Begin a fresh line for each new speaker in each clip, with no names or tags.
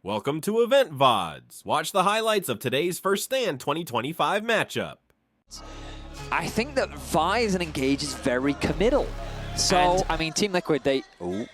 Welcome to Loleventvods. Watch the highlights of today's First Stand 2025 matchup.
I think that Vi's and Engage is very committal. So,
And
I mean, Team Liquid, they... Oh,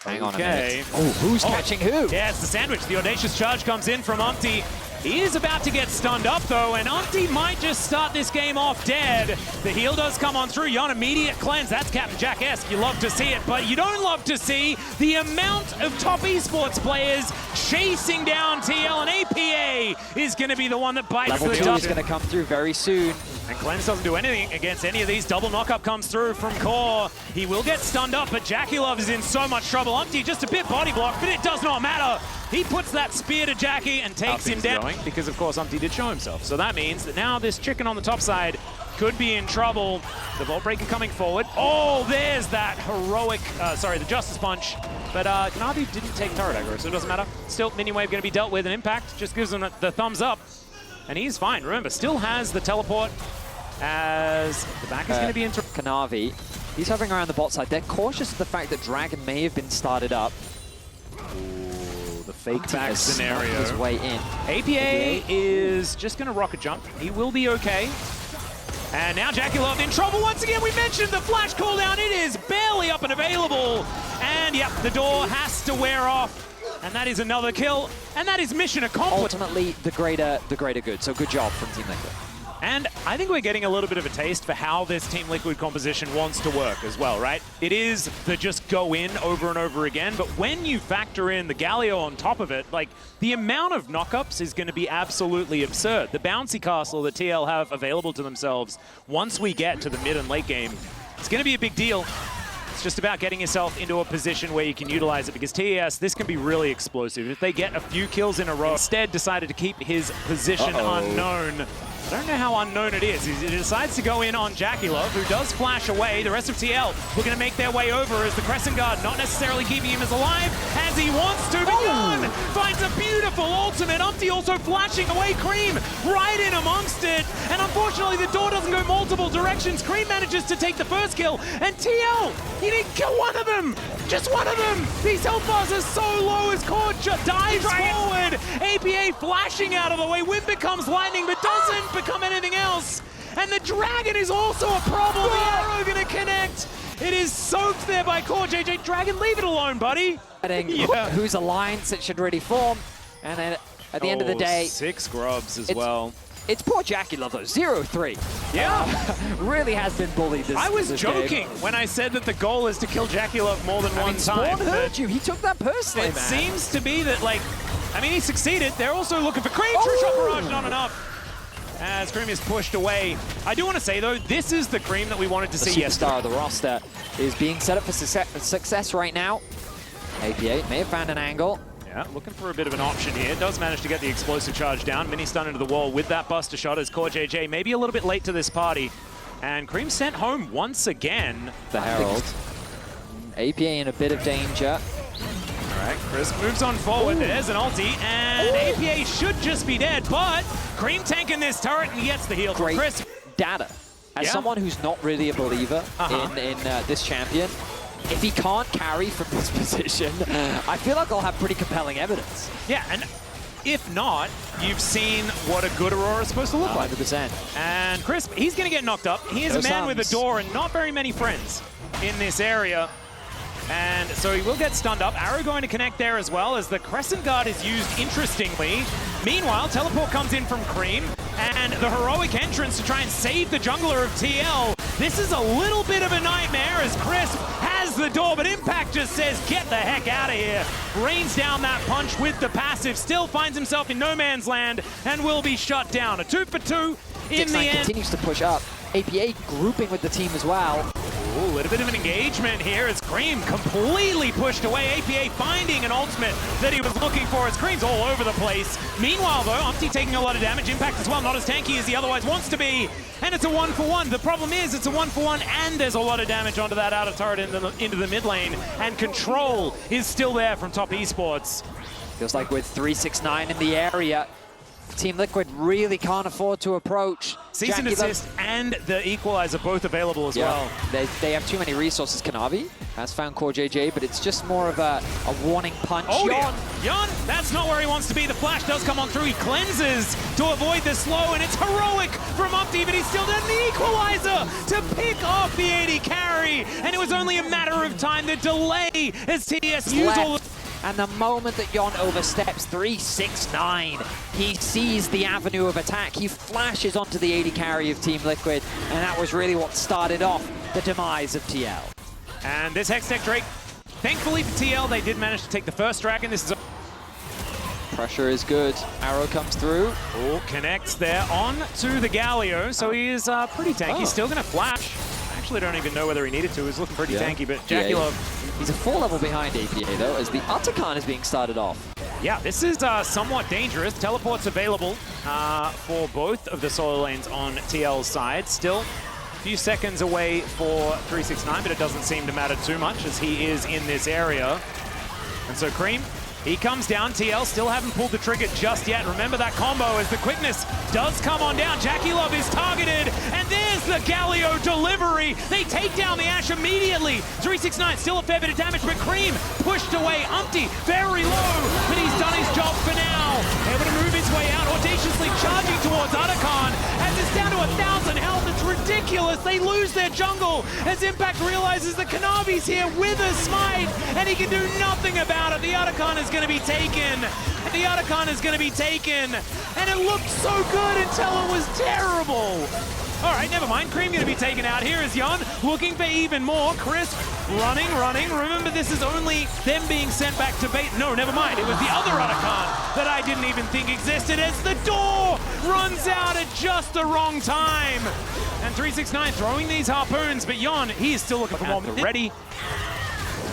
hang on a
Okay.
minute. Oh, who's catching who?
Yeah, it's the sandwich. The audacious charge comes in from Umpty. He is about to get stunned up, though, and Umpty might just start this game off dead. The heal does come on through. Yon immediate cleanse. That's Captain Jack-esque. You love to see it, but you don't love to see the amount of top esports players chasing down TL, and APA is going to be the one that bites
Level
the
2
dust.
is going to come through very soon.
And Cleanse doesn't do anything against any of these. Double knockup comes through from Core. He will get stunned up, but Jackie Love is in so much trouble. Umpty just a bit body blocked, but it does not matter. He puts that spear to Jackie and takes him down. Because, of course, Umpty did show himself. So that means that now this chicken on the top side could be in trouble. The Vault Breaker coming forward. Oh, there's that heroic, the Justice Punch. But Navi didn't take turret aggro, so it doesn't matter. Still, Minion Wave going to be dealt with, and Impact just gives him the thumbs up. And he's fine. Remember, still has the teleport as the back is going to be into...
Kanavi, he's hovering around the bot side. They're cautious of the fact that Dragon may have been started up.
Ooh, the fake
Umpty
back
has
scenario.
snuck his way in.
APA is just going to rocket jump. He will be okay. And now Jackie Love in trouble once again. We mentioned the flash cooldown. It is barely up and available. And yep, the door has to wear off. And that is another kill. And that is mission accomplished.
Ultimately, the greater good. So good job from Team Liquid.
And I think we're getting a little bit of a taste for how this Team Liquid composition wants to work as well, right? It is the just go in over and over again, but when you factor in the Galio on top of it, like, the amount of knockups is going to be absolutely absurd. The bouncy castle that TL have available to themselves, once we get to the mid and late game, it's going to be a big deal. It's just about getting yourself into a position where you can utilize it, because TES, this can be really explosive. If they get a few kills in a row, instead decided to keep his position unknown. I don't know how unknown it is. He decides to go in on Jackie Love, who does flash away. The rest of TL looking to make their way over as the Crescent Guard not necessarily keeping him as alive as he wants to. But Yon finds a beautiful ultimate. Umpty also flashing away Cream right in amongst it. And unfortunately, the door doesn't go multiple directions. Cream manages to take the first kill. And TL, he didn't kill one of them. Just one of them. These health bars are so low as Core dives forward. APA flashing out of the way. Wind becomes lightning, but doesn't become anything else. And the Dragon is also a problem. The arrow gonna connect. It is soaked there by Core. JJ Dragon, leave it alone, buddy. Yeah.
Whose alliance it should really form. And then at the end of the day,
6 grubs as well.
it's poor Jackie Love though, 0-3.
Yeah.
Really has been bullied this
I was
this
joking
game.
when I said that the goal is to kill Jackie Love more than one time.
Spawn heard you. He took that personally,
It
man.
seems to be that, like, I mean, he succeeded. They're also looking for Cream. True shot barrage, not enough. As Cream is pushed away. I do want to say, though, this is the Cream that we wanted to see yesterday.
Superstar of the roster is being set up for success right now. APA may have found an angle.
Yeah, looking for a bit of an option here. Does manage to get the explosive charge down. Mini stun into the wall with that buster shot as Core JJ maybe a little bit late to this party. And Cream sent home once again.
The Herald. APA in a bit of danger.
All right, Chris moves on forward. There's an ulti, and APA should just be dead, but Cream tanking this turret and he gets the heal.
Great
Chris.
data. As someone who's not really a believer in this champion, if he can't carry from this position, I feel like I'll have pretty compelling evidence.
Yeah, and if not, you've seen what a good Aurora is supposed to look like.
100%.
And Chris, he's going to get knocked up. He is a man with a door and not very many friends in this area. And so he will get stunned up. Arrow going to connect there as well, as the Crescent Guard is used interestingly. Meanwhile, teleport comes in from Cream, and the heroic entrance to try and save the jungler of TL. This is a little bit of a nightmare as Crisp has the door, but Impact just says, get the heck out of here. Rains down that punch with the passive, still finds himself in no man's land, and will be shut down. A 2 for 2 in the end.
Continues to push up. APA grouping with the team as well.
Ooh, a little bit of an engagement here as Cream completely pushed away. APA finding an ultimate that he was looking for as Cream's all over the place. Meanwhile, though, Umpty taking a lot of damage. Impact as well, not as tanky as he otherwise wants to be. And it's a 1-for-1. The problem is it's a 1-for-1 and there's a lot of damage onto that outer turret into the mid lane. And control is still there from top Esports.
Feels like with 369 in the area, Team Liquid really can't afford to approach.
Cease and desist and the equalizer both available as well.
They have too many resources. Kanavi has found Core JJ, but it's just more of a warning punch.
Oh, Yon, that's not where he wants to be. The flash does come on through. He cleanses to avoid the slow, and it's heroic from Upti, but he's still done the equalizer to pick off the AD carry, and it was only a matter of time. The delay as TES used all the...
And the moment that Yon oversteps 369, he sees the avenue of attack. He flashes onto the AD carry of Team Liquid, and that was really what started off the demise of TL.
And this Hextech Drake, thankfully for TL, they did manage to take the first dragon. This is
pressure is good. Arrow comes through.
Oh, connects there on to the Galio, so he is pretty tanky. He's still going to flash. I actually don't even know whether he needed to. He's looking pretty tanky, but Jackie
He's a 4 level behind APA though, as the Atakan is being started off.
Yeah, this is somewhat dangerous. Teleports available for both of the solo lanes on TL's side. Still a few seconds away for 369, but it doesn't seem to matter too much as he is in this area. And so Cream, he comes down. TL still haven't pulled the trigger just yet. Remember that combo as the quickness does come on down. Jackie Love is targeted, and there's the Galio delivery. They take down the Ashe immediately. 369 still a fair bit of damage, but Cream pushed away. Umpty very low, but he's done his job for now. Able to move his way out, audaciously charging towards Atakan as it's down to 1,000 health. It's ridiculous. They lose their jungle as Impact realizes that Kanavi's here with a smite, and he can do nothing about it. The Atakan is going to be taken. The Atakan is going to be taken. And it looked so good until it was terrible. All right, never mind. Cream going to be taken out. Here is Yon looking for even more. Chris running. Remember, this is only them being sent back to bait. No, never mind. It was the other Atakan that I didn't even think existed as the door runs out at just the wrong time. And 369 throwing these harpoons, but Yon, he is still looking for more. Ready.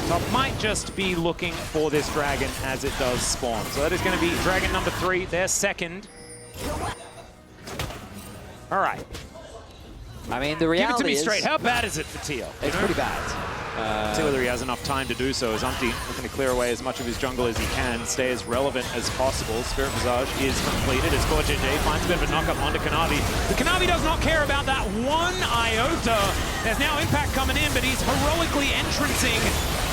Top might just be looking for this dragon as it does spawn. So that is going to be dragon number 3, their second. All right.
I mean, the reality
Give it to me
is,
straight. How bad is it for TL?
It's pretty bad.
See whether he has enough time to do so as Umpty looking to clear away as much of his jungle as he can, stay as relevant as possible. Spirit Visage is completed as Core JJ finds a bit of a knock-up onto Kanavi. The Kanavi does not care about that one iota. There's now Impact coming in, but he's heroically entrancing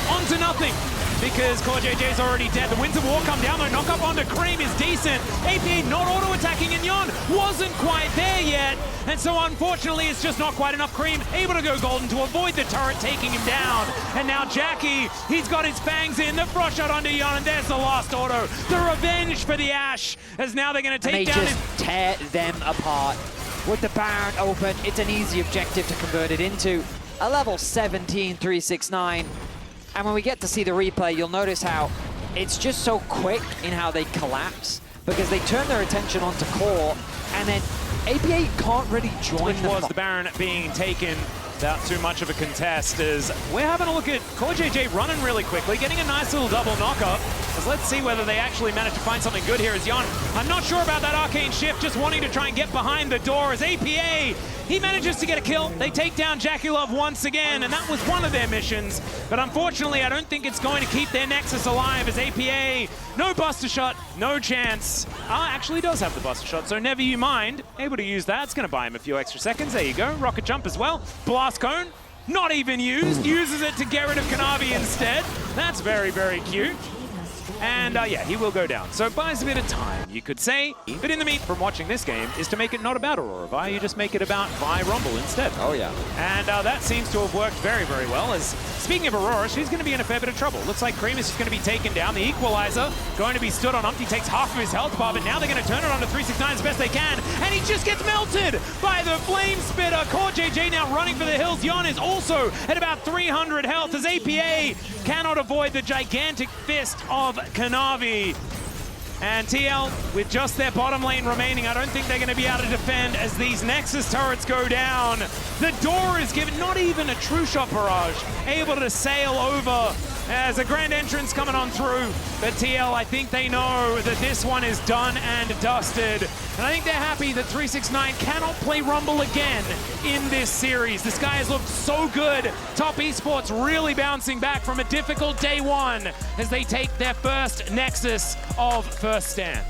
onto nothing because Core JJ's already dead. The Winds of War come down though. Knock up onto Cream is decent. APA not auto-attacking, and Yon wasn't quite there yet. And so unfortunately it's just not quite enough. Cream able to go golden to avoid the turret taking him down. And now Jackie, he's got his fangs in. The frost shot onto Yon, and there's the last auto. The revenge for the Ashe, as now they're going to take down
just tear them apart. With the Baron open, it's an easy objective to convert it into. A level 17 369. And when we get to see the replay, you'll notice how it's just so quick in how they collapse, because they turn their attention onto Core, and then APA can't really join
Which
the
was the Baron being taken without too much of a contest, as we're having a look at Core JJ running really quickly, getting a nice little double knock-up. Let's see whether they actually manage to find something good here as Yon. I'm not sure about that arcane shift, just wanting to try and get behind the door as APA, he manages to get a kill. They take down Jackie Love once again, and that was one of their missions. But unfortunately, I don't think it's going to keep their Nexus alive as APA, no Buster Shot, no chance. Actually does have the Buster Shot, so never you mind. Able to use that. It's going to buy him a few extra seconds. There you go. Rocket Jump as well. Blast Cone, not even used. Uses it to get rid of Kanavi instead. That's very, very cute. And yeah, he will go down. So it buys a bit of time, you could say. But in the meat from watching this game is to make it not about Aurora Vi, you just make it about Vi Rumble instead.
Oh yeah.
And that seems to have worked very, very well. As speaking of Aurora, she's going to be in a fair bit of trouble. Looks like Cream is just going to be taken down. The Equalizer going to be stood on. Umpty takes half of his health bar, but now they're going to turn it on to 369 as best they can. And he just gets melted by the Flame Spitter. Core JJ now running for the hills. Yon is also at about 300 health as APA cannot avoid the gigantic fist of Kanavi. And TL, with just their bottom lane remaining, I don't think they're going to be able to defend as these Nexus turrets go down. The door is given, not even a true shot barrage, able to sail over as a grand entrance coming on through. But TL, I think they know that this one is done and dusted. And I think they're happy that 369 cannot play Rumble again in this series. This guy has looked so good. Top Esports really bouncing back from a difficult day one as they take their first Nexus of first stand.